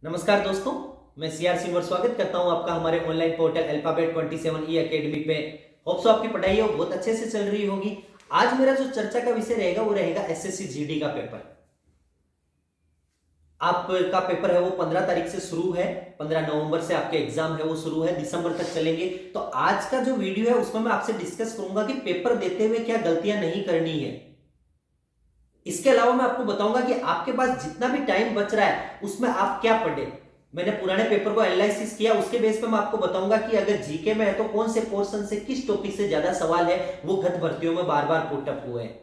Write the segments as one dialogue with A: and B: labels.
A: नमस्कार दोस्तों, मैं सीआर सिंवर स्वागत करता हूं आपका हमारे ऑनलाइन पोर्टल अल्फाबेट 27 ई एकेडमी पे। होप सो आपकी पढ़ाई हो बहुत अच्छे से चल रही होगी। आज मेरा जो चर्चा का विषय रहेगा वो रहेगा एसएससी जीडी का पेपर। आपका पेपर है वो 15 तारीख से शुरू है। 15 नवंबर से आपके एग्जाम है वो शुरू है, दिसंबर तक चलेंगे। तो आज का जो वीडियो है उसमें मैं आपसे डिस्कस करूंगा कि पेपर देते हुए क्या गलतियां नहीं करनी है। इसके अलावा मैं आपको बताऊंगा कि आपके पास जितना भी टाइम बच रहा है उसमें आप क्या पढ़े। मैंने पुराने पेपर को एनालिसिस किया, उसके बेस पे मैं आपको बताऊंगा कि अगर जीके में है तो कौन से पोर्शन से किस टॉपिक से ज्यादा सवाल है वो गत भर्तियों में बार बार पुटअप हुए हैं।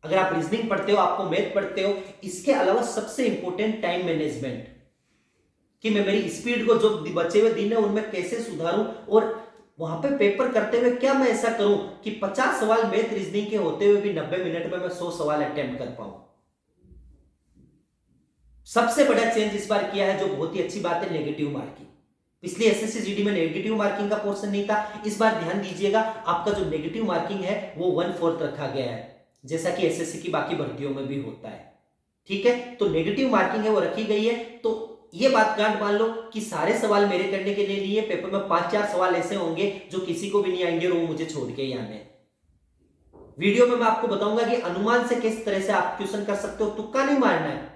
A: अगर आप रीजनिंग पढ़ते हो, आपको मैथ पढ़ते हो, इसके अलावा सबसे इंपॉर्टेंट टाइम मैनेजमेंट, कि मैं मेरी स्पीड को जो बचे हुए दिन है उनमें कैसे सुधारूं और वहां पे पेपर करते हुए क्या मैं ऐसा करूं कि 50 सवाल मैथ रीजनिंग के होते हुए भी 90 मिनट में मैं 100 सवाल अटेम्प्ट कर पाऊं। सबसे बड़ा चेंज इस बार किया है, जो बहुत ही अच्छी बात है, नेगेटिव मार्किंग। पिछली एसएससी जीडी में नेगेटिव मार्किंग का पोर्शन नहीं था। इस बार ध्यान दीजिएगा, आपका जो नेगेटिव मार्किंग है वो 1/4 रखा गया है, जैसा कि एसएससी की बाकी भर्तियों में भी होता है। ठीक है, तो नेगेटिव मार्किंग है वो रखी गई है। तो ये बात गांठ मान लो कि सारे सवाल मेरे करने के लिए नहीं है। पेपर में 5-4 सवाल ऐसे होंगे जो किसी को भी नहीं आएंगे और वो मुझे छोड़ के ही आने। वीडियो में मैं आपको बताऊंगा कि अनुमान से किस तरह से आप क्वेश्चन कर सकते हो, तुक्का नहीं मारना है।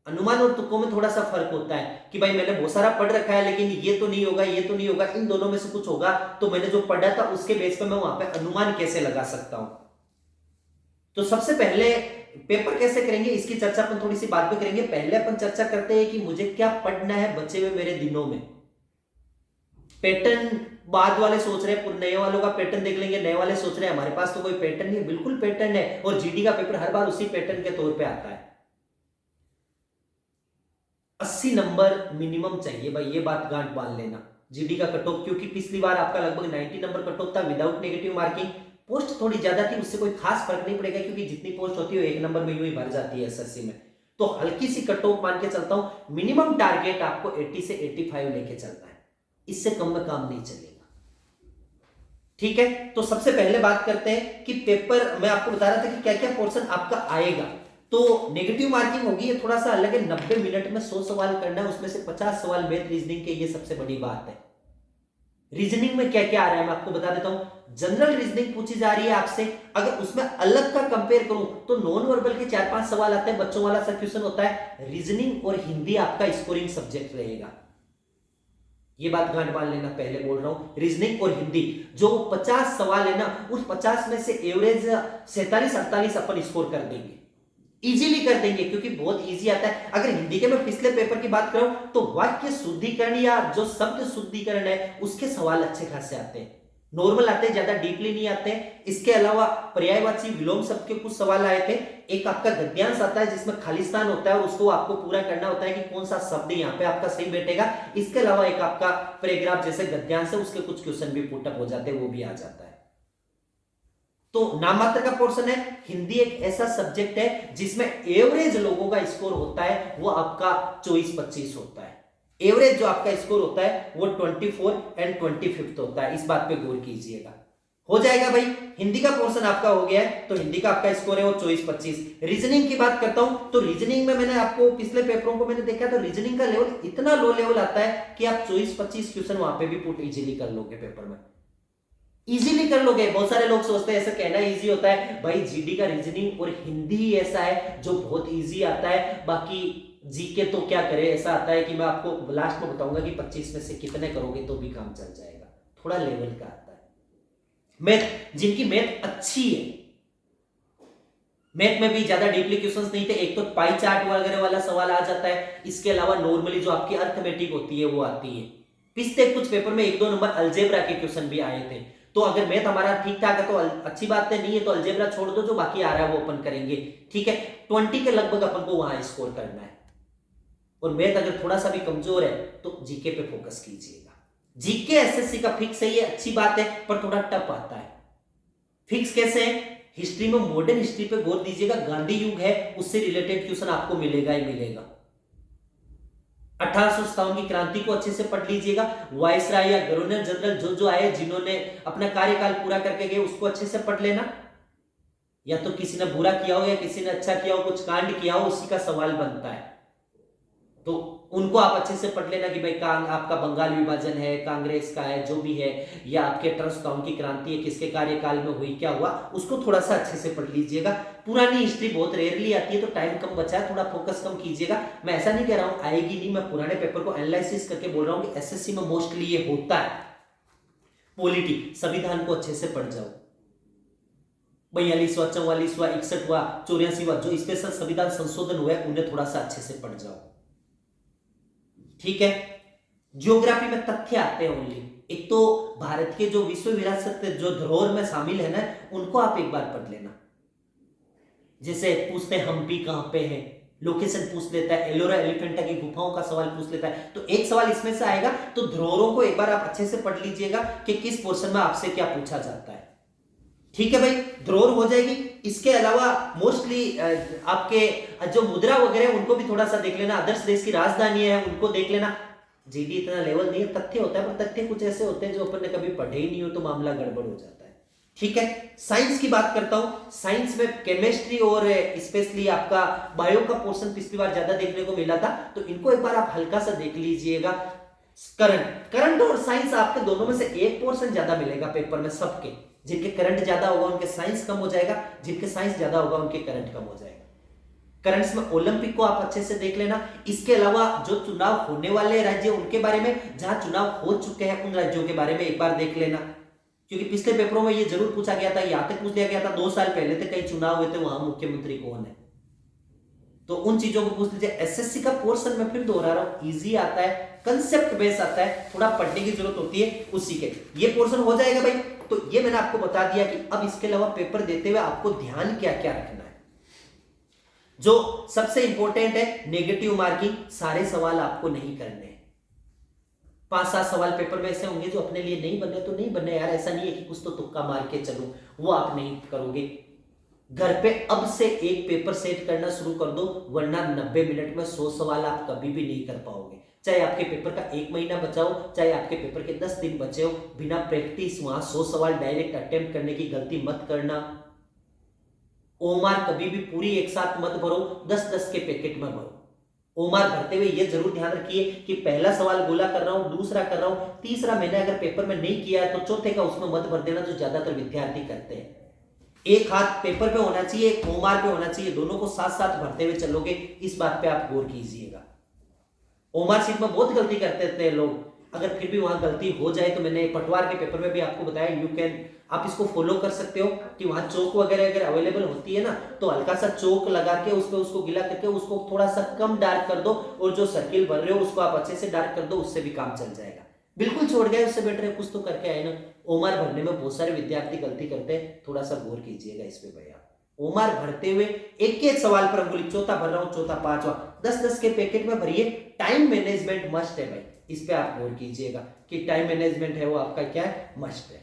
A: अनुमान और तुक्कों में थोड़ा सा फर्क होता है कि भाई मैंने बहुत सारा पढ़ रखा है लेकिन ये तो नहीं होगा, ये तो नहीं होगा, इन दोनों में से कुछ होगा, तो मैंने जो पढ़ा था उसके बेस पे मैं वहां पे अनुमान कैसे लगा सकता हूं। तो सबसे पहले पेपर कैसे करेंगे इसकी चर्चा अपन थोड़ी सी बाद में करेंगे। पहले अपन चर्चा करते हैं कि मुझे क्या पढ़ना है बचे हुए मेरे दिनों में। पैटर्न बाद वाले सोच रहे हैं, नए वालों का पैटर्न देख लेंगे। नए वाले सोच रहे हैं हमारे पास तो कोई पैटर्न नहीं है। बिल्कुल पैटर्न है, और जीडी का पेपर हर बार उसी पैटर्न के तौर पे आता है। 80 नंबर मिनिमम चाहिए भाई, ये बात गांठ बांध लेना। जीडी का कट ऑफ, क्योंकि पिछली बार आपका लगभग 90 नंबर कट ऑफ था विदाउट नेगेटिव मार्किंग। पोस्ट थोड़ी ज्यादा थी, उससे कोई खास फर्क नहीं पड़ेगा क्योंकि जितनी पोस्ट होती है 1 नंबर में यूं ही भर जाती है एसएससी में। तो हल्की सी कट ऑफ मान के चलता हूं। मिनिमम टारगेट आपको 80 से 85 लेके चलना है, इससे कम में काम नहीं चलेगा। ठीक है, तो सबसे पहले बात करते हैं कि पेपर मैं आपको बता रहा था कि क्या क्या पोर्शन आपका आएगा। तो नेगेटिव मार्किंग होगी, ये थोड़ा सा अलग है। 90 मिनट में 100 सवाल करना है, उसमें से 50 सवाल मैथ रीजनिंग के, ये सबसे बड़ी बात है। रीजनिंग में क्या क्या आ रहा है मैं आपको बता देता हूं। जनरल रीजनिंग पूछी जा रही है आपसे। अगर उसमें अलग का कंपेयर करूं तो नॉन वर्बल के 4-5 सवाल आते हैं, बच्चों वाला सा क्वेश्चन होता है। रीजनिंग और हिंदी आपका स्कोरिंग सब्जेक्ट रहेगा, ये बात गांठ बांध लेना। पहले बोल रहा हूं, रीजनिंग और हिंदी जो 50 सवाल है ना, उस 50 में से एवरेज 47-48 अपन स्कोर कर देंगे, इजीली कर देंगे, क्योंकि बहुत इजी आता है। अगर हिंदी के मैं पिछले पेपर की बात करूं तो वाक्य शुद्धिकरण या जो शब्द शुद्धिकरण है उसके सवाल अच्छे खासे आते हैं, नॉर्मल आते हैं, ज्यादा डीपली नहीं आते हैं। इसके अलावा पर्यायवाची विलोम शब्द के कुछ सवाल आए थे। एक आपका गद्यांश आता है जिसमें खाली स्थान होता है और उसको आपको पूरा करना होता है कि कौन सा शब्द यहाँ पे आपका सही बैठेगा। इसके अलावा एक आपका पैराग्राफ जैसे गद्यांश है, उसके कुछ क्वेश्चन भी पुटअप हो जाते हैं, वो भी आ जाता है। तो नाम मात्र का पोर्शन है। हिंदी एक ऐसा सब्जेक्ट है जिसमें एवरेज लोगों का स्कोर होता है वो आपका 24-25 होता है। एवरेज जो आपका स्कोर होता है वो 24 एंड 25 होता है, इस बात पे गौर कीजिएगा। हो जाएगा भाई, हिंदी का पोर्शन आपका हो गया है, तो हिंदी का आपका स्कोर है वो 24-25। रीजनिंग की बात करता हूं तो रीजनिंग में मैंने आपको पिछले पेपरों को मैंने देखा तो रीजनिंग का लेवल इतना लो लेवल आता है कि आप 24-25 क्वेश्चन वहां पे भी पुट इजीली कर लोगे, पेपर में इजीली कर लोगे। बहुत सारे लोग सोचते हैं ऐसा कहना इजी होता है, भाई जीडी का रीजनिंग और हिंदी ही ऐसा है जो बहुत इजी आता है, बाकी जीके तो क्या करे। ऐसा आता है कि मैं आपको लास्ट में बताऊंगा कि 25 में से कितने करोगे तो भी काम चल जाएगा, थोड़ा लेवल का आता है। मैथ, जिनकी मैथ अच्छी है, मैथ में भी ज्यादा डीपली क्वेश्चंस नहीं थे, एक तो पाई चार्ट वगैरह वाला सवाल आ जाता है। इसके अलावा नॉर्मली जो आपकी अर्थमेटिक होती है वो आती है। पिछले कुछ पेपर में 1-2 नंबर अलजेब्रा के क्वेश्चन भी आए थे। तो अगर मैथ हमारा ठीक ठाक है तो अच्छी बात है, नहीं है तो अलजेब्रा छोड़ दो, जो बाकी आ रहा है वो अपन करेंगे। ठीक है, 20 के लगभग अपन को वहां स्कोर करना है। और मैथ अगर थोड़ा सा भी कमजोर है तो जीके पे फोकस कीजिएगा। जीके एसएससी का फिक्स है, ये अच्छी बात है, पर थोड़ा टफ आता है। फिक्स कैसे है? हिस्ट्री में मॉडर्न हिस्ट्री पे गौर दीजिएगा, गांधी युग है उससे रिलेटेड क्वेश्चन आपको मिलेगा ही मिलेगा। 1857 की क्रांति को अच्छे से पढ़ लीजिएगा। वायसराय या गवर्नर जनरल जो जो आए, जिन्होंने अपना कार्यकाल पूरा करके गए, उसको अच्छे से पढ़ लेना। या तो किसी ने बुरा किया हो या किसी ने अच्छा किया हो, कुछ कांड किया हो, उसी का सवाल बनता है। तो उनको आप अच्छे से पढ़ लेना कि भाई आपका बंगाल विभाजन है, कांग्रेस का है, जो भी है, या आपके ट्रस्टाउन की क्रांति है, किसके कार्यकाल में हुई, क्या हुआ, उसको थोड़ा सा अच्छे से पढ़ लीजिएगा। पुरानी हिस्ट्री बहुत रेयरली आती है, तो टाइम कम बचा है, थोड़ा फोकस कम कीजिएगा। मैं ऐसा नहीं कह रहा हूं आएगी नहीं, मैं पुराने पेपर को एनालिसिस करके बोल रहा हूं कि एसएससी में मोस्टली ये होता है। पॉलिटी, संविधान को अच्छे से पढ़ जाओ, 42वां, 44वां, 61वां, 84वां जो स्पेशल संविधान संशोधन हुए उन्हें थोड़ा सा अच्छे से पढ़ जाओ, ठीक है। ज्योग्राफी में तथ्य आते हैं ओनली, एक तो भारत के जो विश्व विरासत जो धरोहर में शामिल है ना, उनको आप एक बार पढ़ लेना। जैसे पूछते हैं हम्पी कहां पे है, लोकेशन पूछ लेता है, एलोरा एलिफेंटा की गुफाओं का सवाल पूछ लेता है, तो एक सवाल इसमें से आएगा। तो धरोहरों को एक बार आप अच्छे से पढ़ लीजिएगा कि किस पोर्शन में आपसे क्या पूछा जाता है, ठीक है भाई, धरोहर हो जाएगी। इसके अलावा मोस्टली आपके जो मुद्रा वगैरह उनको भी थोड़ा सा देख लेना, आदर्श देश की राजधानी है उनको देख लेना। जीडी इतना लेवल नहीं है, तथ्य होता है, पर तथ्य कुछ ऐसे होते हैं जो अपन ने कभी पढ़े ही नहीं हो, तो मामला गड़बड़ हो जाता है, ठीक है। साइंस की बात करता हूं, साइंस में केमिस्ट्री और स्पेशली आपका बायो का पोर्शन पिछली बार ज्यादा देखने को मिला था, तो इनको एक बार आप हल्का सा देख लीजिएगा। करंट और साइंस आपके दोनों में से एक पोर्शन ज्यादा मिलेगा पेपर में सबके, जिनके करंट ज्यादा होगा उनके साइंस कम हो जाएगा, जिनके साइंस ज्यादा होगा उनके करंट कम हो जाएगा। करंट्स में ओलंपिक को आप अच्छे से देख लेना। इसके अलावा जो चुनाव होने वाले राज्य उनके बारे में, जहां चुनाव हो चुके हैं उन राज्यों के बारे में एक बार देख लेना, क्योंकि पिछले पेपरों में ये जरूर पूछा गया था, यहां तक पूछ लिया गया था 2 साल पहले थे कई चुनाव हुए थे, वहां मुख्यमंत्री कौन है, तो उन चीजों को पूछ लीजिए। एसएससी का पोर्शन में फिर दोहरा रहा हूं, इजी आता है, कंसेप्ट बेस आता है, थोड़ा पढ़ने की जरूरत होती है उसी के, ये पोर्शन हो जाएगा भाई। तो ये मैंने आपको बता दिया कि अब इसके अलावा पेपर देते हुए आपको ध्यान क्या क्या रखना है। जो सबसे इंपॉर्टेंट है, नेगेटिव मार्किंग, सारे सवाल आपको नहीं करने हैं। 5-7 सवाल पेपर में ऐसे होंगे जो अपने लिए नहीं बने तो नहीं बने यार, ऐसा नहीं है कि कुछ तो तुक्का मार के चलो, वो आप नहीं करोगे। घर पे अब से एक पेपर सेट करना शुरू कर दो, वरना 90 मिनट में 100 सवाल आप कभी भी नहीं कर पाओगे। चाहे आपके पेपर का 1 महीना बचा हो, चाहे आपके पेपर के 10 दिन बचे हो, बिना प्रैक्टिस वहां 100 सवाल डायरेक्ट अटेम्प्ट करने की गलती मत करना। ओमार कभी भी पूरी एक साथ मत भरो, 10-10 के पैकेट में भरो। ओमार भरते हुए ये जरूर ध्यान रखिए कि पहला सवाल गोला कर रहा हूं, दूसरा कर रहा हूं, तीसरा मैंने अगर पेपर में नहीं किया है तो चौथे का उसमें मत भर देना, जो ज्यादातर विद्यार्थी करते हैं। एक हाथ पेपर पे होना चाहिए, एक ओमार पे होना चाहिए, दोनों को साथ साथ भरते हुए चलोगे, इस बात पे आप गौर कीजिएगा। ओमार सीट में बहुत गलती करते थे लोग, अगर फिर भी वहां गलती हो जाए तो मैंने पटवार के पेपर में भी आपको बताया, यू कैन, आप इसको फॉलो कर सकते हो कि वहां चौक वगैरह अगर अवेलेबल होती है ना, तो हल्का सा चौक लगा के उस पे उसको गिला करके उसको थोड़ा सा कम डार्क कर दो, और जो सर्किल भर रहे हो उसको आप अच्छे से डार्क कर दो, उससे भी काम चल जाएगा। बिल्कुल छोड़ गए उससे बेटर है कुछ तो करके आए ना। ओमार भरने में बहुत सारे विद्यार्थी गलती करते हैं, थोड़ा सा गौर कीजिएगा इस पे भैया। ओमार भरते हुए एक एक सवाल पर अंगुली, चौथा भर रहा हूं, चौथा, पांचवा, 10-10 के पैकेट में भरिए। टाइम मैनेजमेंट मस्ट है भाई, इस पे आप गौर कीजिएगा कि टाइम मैनेजमेंट है वो आपका क्या है, मस्ट है।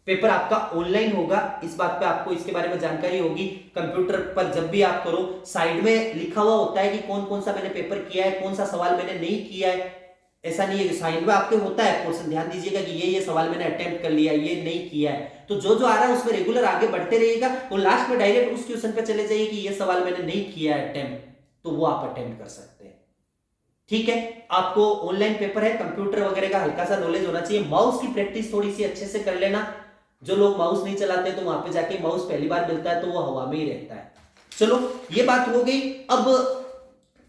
A: पेपर आपका ऑनलाइन होगा, इस बात पे आपको इसके बारे में जानकारी होगी। कंप्यूटर पर जब भी आप करो, साइड में लिखा हुआ होता है कि कौन कौन सा मैंने पेपर किया है, कौन सा सवाल मैंने नहीं किया है। ऐसा नहीं है कि साइड में आपके होता है पोर्शन, ध्यान दीजिएगा कि ये सवाल मैंने अटेम्प्ट कर लिया, ये नहीं किया है, तो जो जो आ रहा है उसमें रेगुलर आगे बढ़ते रहिएगा, और लास्ट में डायरेक्ट उस क्वेश्चन पे चले जाइए कि ये सवाल मैंने नहीं किया है अटेम्प्ट, तो वो आप अटेम्प्ट कर सकते हैं, ठीक है। आपको ऑनलाइन पेपर है, कंप्यूटर वगैरह का हल्का सा नॉलेज होना चाहिए। माउस की प्रैक्टिस थोड़ी सी अच्छे से कर लेना, जो लोग माउस नहीं चलाते तो वहां पे जाके माउस पहली बार मिलता है तो वो हवा में ही रहता है। चलो ये बात हो गई। अब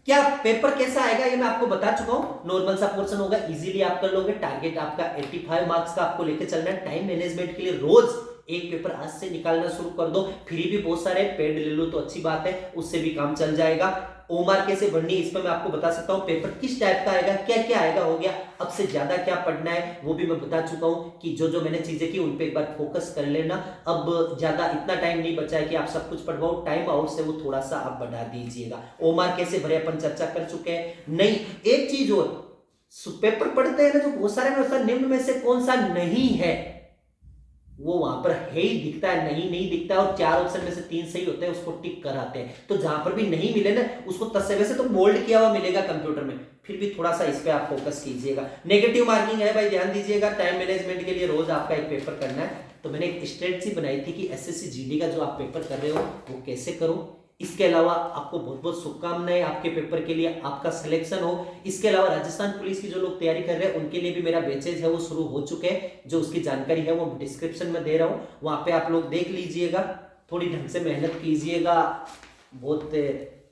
A: क्या पेपर कैसा आएगा ये मैं आपको बता चुका हूं, नॉर्मल सा पोर्शन होगा, इजीली आप कर लोगे। टारगेट आपका 85 मार्क्स का आपको लेके चलना है। टाइम मैनेजमेंट के लिए रोज एक पेपर आज से निकालना शुरू कर दो, फ्री भी बहुत सारे, पेड ले लो तो अच्छी बात है, उससे भी काम चल जाएगा। ओमार कैसे बढ़नी इस पर मैं आपको बता सकता हूं, पेपर किस टाइप का आएगा, क्या क्या आएगा, हो गया। अब से ज्यादा क्या पढ़ना है वो भी मैं बता चुका हूं कि जो जो मैंने चीजें की उन पे एक बार फोकस कर लेना। अब ज्यादा इतना टाइम नहीं बचा है कि आप सब कुछ पढ़ पाओ, टाइम आउट से वो थोड़ा सा आप बढ़ा दीजिएगा। ओमार कैसे भरे अपन चर्चा कर चुके हैं। नहीं, एक चीज और, पेपर पढ़ते हैं ना तो बहुत सारे में निम्न में से कौन सा नहीं है वो वहां पर है ही दिखता है, नहीं दिखता है, और 4 ऑप्शन में से 3 सही होते हैं, उसको टिक कराते हैं। तो जहां पर भी नहीं मिले ना उसको तस्से वैसे तो बोल्ड किया हुआ मिलेगा कंप्यूटर में, फिर भी थोड़ा सा इस पे आप फोकस कीजिएगा। नेगेटिव मार्किंग है भाई, ध्यान दीजिएगा। टाइम मैनेजमेंट के लिए रोज आपका एक पेपर करना है। तो मैंने एक स्ट्रेटजी बनाई थी कि एसएससी जीडी का जो आप पेपर कर रहे हो वो कैसे करो, इसके अलावा आपको बहुत बहुत शुभकामनाएं आपके पेपर के लिए, आपका सिलेक्शन हो। इसके अलावा राजस्थान पुलिस की जो लोग तैयारी कर रहे हैं उनके लिए भी मेरा बैचेज है वो शुरू हो चुके हैं, जो उसकी जानकारी है वो डिस्क्रिप्शन में दे रहा हूँ, वहां पे आप लोग देख लीजिएगा, थोड़ी ढंग से मेहनत कीजिएगा। बहुत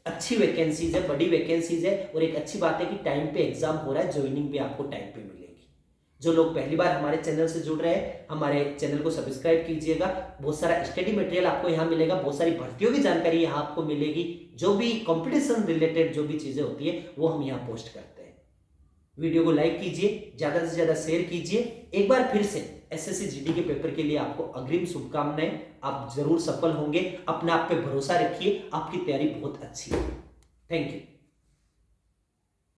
A: अच्छी वैकेंसीज है, बड़ी वैकेंसीज है, और एक अच्छी बात है कि टाइम पे एग्जाम हो रहा है, ज्वाइनिंग भी आपको टाइम पे मिलेगी। जो लोग पहली बार हमारे चैनल से जुड़ रहे हैं, हमारे चैनल को सब्सक्राइब कीजिएगा, बहुत सारा स्टडी मटेरियल आपको यहाँ मिलेगा, बहुत सारी भर्तियों की जानकारी यहाँ आपको मिलेगी, जो भी कंपटीशन रिलेटेड जो भी चीजें होती है वो हम यहाँ पोस्ट करते हैं। वीडियो को लाइक कीजिए, ज्यादा से ज्यादा शेयर कीजिए। एक बार फिर से एसएससी जीडी के पेपर के लिए आपको अग्रिम शुभकामनाएं, आप जरूर सफल होंगे, अपने आप पे भरोसा रखिए, आपकी तैयारी बहुत अच्छी है। Thank you.